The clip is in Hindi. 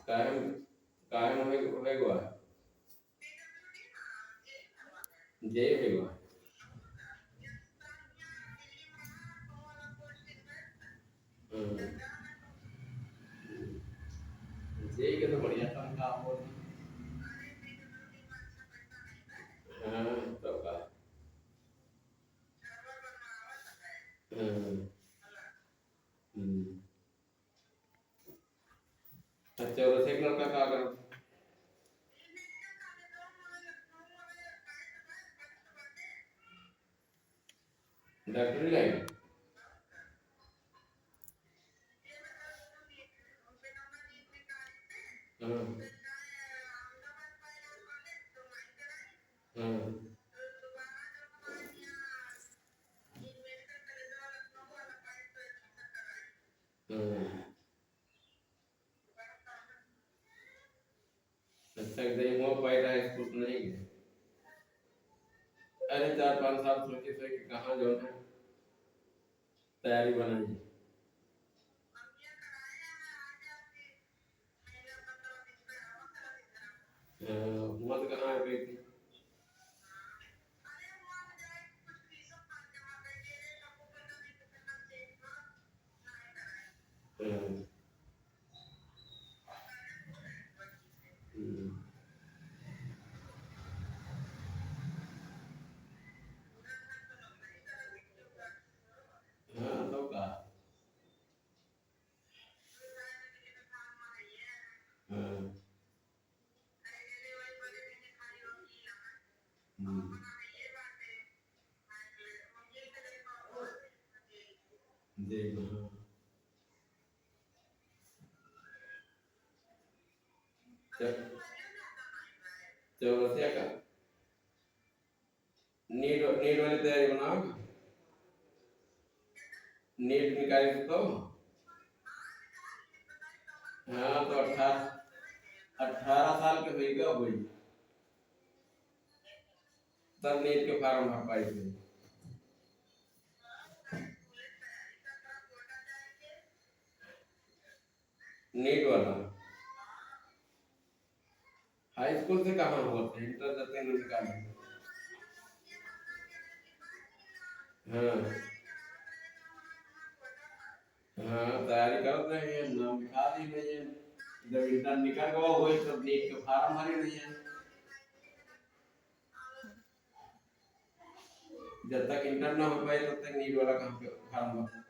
कायम कायम होएगो जे होएगो। हम्म, जे के तो बढ़िया तनखा हो। हाँ तो का। हम्म, हम्म। अच्छा और एक लड़का का कर डॉक्टरी लाइन। हाँ हाँ हाँ। अच्छा इधर वो पैदा है स्कूल नहीं गए। अरे 4-5 साल सोचे थे कि कहाँ जो है तैयारी बनाई। मत कहाँ आ गई थी। हम्म, हम्म। हाँ तो का। हाँ, हम्म, देख हाँ। चल चौरसिया का नीट नीट वाली तैयारी बनाओ। नीट निकाली तो। हाँ तो 18 साल के होइगा हुई तब नीट के फार्म भर पाई थे। नीट वाला हाई स्कूल से कहाँ हुआ था, इंटर जाते हैं निकाले। हाँ हाँ तैयारी करते हैं नाम लिखा दी नहीं है। जब इंटर निकल गया वही तब नीट के फार्म भरे नहीं है। जब तक इंटर ना हो पाए तब तक नीट वाला कहाँ पे फार्म भर।